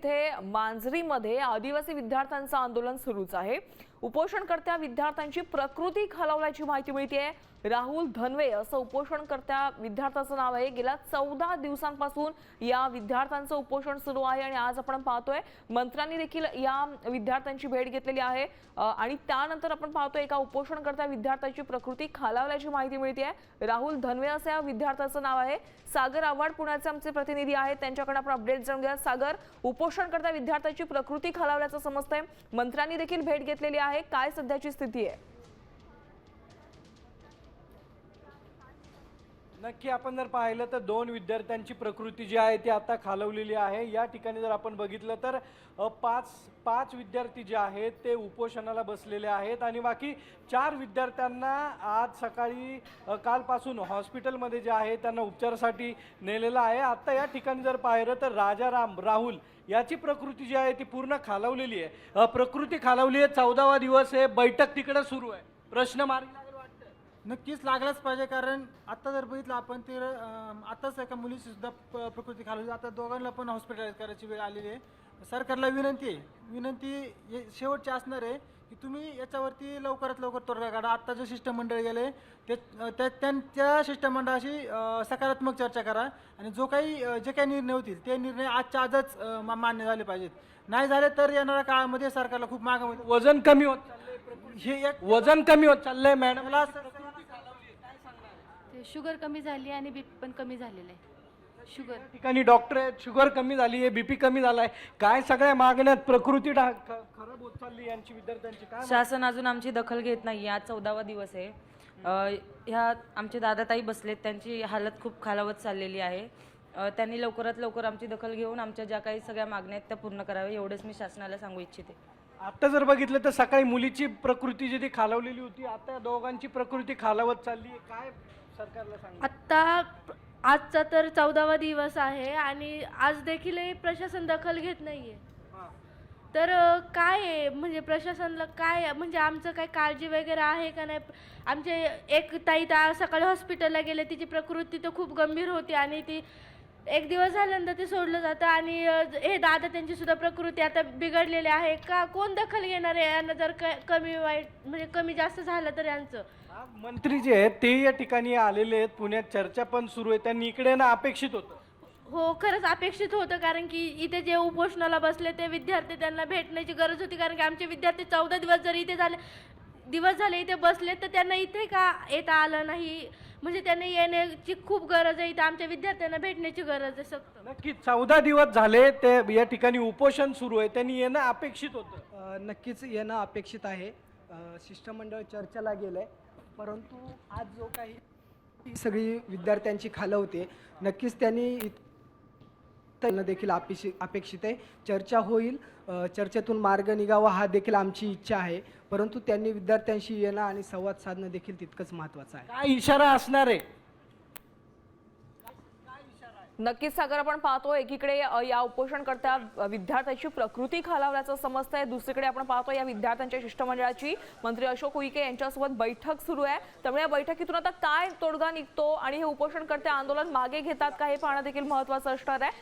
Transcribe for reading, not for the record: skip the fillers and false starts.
येथे मांजरीमध्ये आदिवासी विद्यार्थ्यांचं आंदोलन सुरूच आहे। उपोषणकर्त्या विद्यार्थ्यांची प्रकृती खालावल्याची माहिती मिळते। राहुल धनवे असं उपोषणकर्त्या विद्यार्थ्याचं नाव आहे। गेल्या 14 दिवसांपासून या विद्यार्थ्यांचं उपोषण सुरू आहे आणि आज आपण पाहतोय मंत्र्यांनी देखील या विद्यार्थ्यांची भेट घेतलेली आहे आणि त्यानंतर आपण पाहतोय एका उपोषणकर्त्या विद्यार्थ्याची प्रकृती खालावल्याची माहिती मिळते। राहुल धनवे असं या विद्यार्थ्याचं नाव आहे। सागर आव्हाड पुण्याचे आमचे प्रतिनिधी आहेत, त्यांच्याकडे आपण अपडेट जाणून घ्या। सागर, उपोषणकर्त्या विद्यार्थ्याची प्रकृती खालावल्याचं समजतंय, मंत्र्यांनी देखील भेट घेतलेली आहे, काय सध्याची स्थिती आहे? नक्की आपण जर पाहिलं तर दोन विद्यार्थ्यांची प्रकृती जी आहे ती आता खालवलेली आहे। या ठिकाणी जर आपण बघितलं तर पाच विद्यार्थी जे आहेत ते उपोषणाला बसलेले आहेत आणि बाकी 4 विद्यार्थ्यांना आज सकाळी कालपासून हॉस्पिटलमध्ये जे आहे त्यांना उपचारासाठी नेलेलं आहे। आता या ठिकाणी जर पाहिलं तर राजाराम राहुल याची प्रकृती जी आहे ती पूर्ण खालवलेली आहे। प्रकृती खालवली आहे, 14वा दिवस आहे, बैठक तिकडे सुरू आहे। प्रश्न मार्गी नक्कीच लागलाच पाहिजे, कारण आता जर बघितलं आपण तर आताच एका मुलीची सुद्धा प्रकृती खालवली, आता दोघांना पण हॉस्पिटलाइज करायची वेळ आलेली आहे। सरकारला विनंती शेवटची असणार आहे की तुम्ही याच्यावरती लवकरात लवकर तोडगा काढा। आता जे शिष्टमंडळ गेले ते त्यांच्या शिष्टमंडळाशी सकारात्मक चर्चा करा आणि जे काही निर्णय होतील ते निर्णय आजच्या आजच मान्य झाले पाहिजेत। नाही झाले तर येणाऱ्या काळामध्ये सरकारला खूप मागामध्ये वजन कमी होत चाललंय, वजन कमी होत चाललंय मॅडम। शुगर कमी झाली आणि बीपी पण कमी झालेलं आहे। शुगर ठिकाणी डॉक्टर आहेत, शुगर कमी झाली आहे, बीपी कमी झालाय, काय सगळ्या मागण्यात प्रकृती खराब होत चालली यांची विद्यार्थ्यांची, काय शासन अजून आमची दखल घेत नाही। आज 14वा दिवस आहे। ह्या आमचे दादाताई बसलेत, त्यांची हालत खूप खालावत चाललेली आहे। त्यांनी लवकरात लवकर आमची दखल घेऊन आमच्या ज्या काही सगळ्या मागण्या आहेत त्या पूर्ण कराव्या, एवढंच मी शासनाला सांगू इच्छिते। आता जर बघितलं तर सकाळी मुलीची प्रकृती जी ती खालवलेली होती, आता दोघांची प्रकृती खालावत चालली आहे, काय सरकारला सांगा? आता आजचा तर 14वा दिवस आहे आणि आज देखील प्रशासन दखल घेत नाहीये। तर काय आहे म्हणजे प्रशासनाला काय म्हणजे आमचं काय काळजी वगैरे आहे का नाही? आमचे एक ताई सकाळी हॉस्पिटलला गेले, तिची प्रकृती तर खूप गंभीर होती आणि ती एक दिवस झाल्यानंतर ते सोडलं जातं आणि हे दादा त्यांची सुद्धा प्रकृती आता बिघडलेली आहे का? कोण दखल घेणार आहे? यांना जर कमी वाईट म्हणजे कमी जास्त झालं तर यांचं मंत्री जे आहेत ते या ठिकाणी आलेले आहेत, पुण्यात चर्चा पण सुरू आहे, त्यांनी इकडे ना अपेक्षित होतं। हो, खरंच अपेक्षित होतं, कारण की इथे जे उपोषणाला बसले ते विद्यार्थी त्यांना भेटण्याची गरज होती, कारण की आमचे विद्यार्थी 14 दिवस जर इथे झाले इथे बसले तर त्यांना इथे का येता आलं नाही? म्हणजे त्यांना येण्याची खूप गरज आहे, इथे आमच्या विद्यार्थ्यांना भेटण्याची गरज आहे सक्त। नक्कीच 14 दिवस झाले ते या ठिकाणी उपोषण सुरू आहे, त्यांनी येणं अपेक्षित होतं। नक्कीच येणं अपेक्षित आहे। शिष्टमंडळ चर्चेला गेलंय, परंतु आज जो काही सगळी विद्यार्थ्यांची खालवते, नक्कीच त्यांनी देखील अपेक्षित आहे। चर्चा होईल, चर्चेतून मार्ग निघावा हा देखील आमची इच्छा आहे, परंतु त्यांनी विद्यार्थ्यांशी येणं आणि संवाद साधणं देखील तितकंच महत्त्वाचं आहे। काय इशारा असणार आहे? नक्कीच सागर, आपण पाहतोय एकीकडे या उपोषणकर्त्या विद्यार्थ्याची प्रकृती खालावल्याचं समजतंय, दुसरीकडे आपण पाहतोय या विद्यार्थ्यांच्या शिष्टमंडळाची मंत्री अशोक उईके यांच्यासोबत बैठक सुरू आहे। त्यामुळे या बैठकीतून आता काय तोडगा निघतो आणि हे उपोषणकर्ते आंदोलन मागे घेतात का हे पाहणं देखील महत्त्वाचं असणार आहे।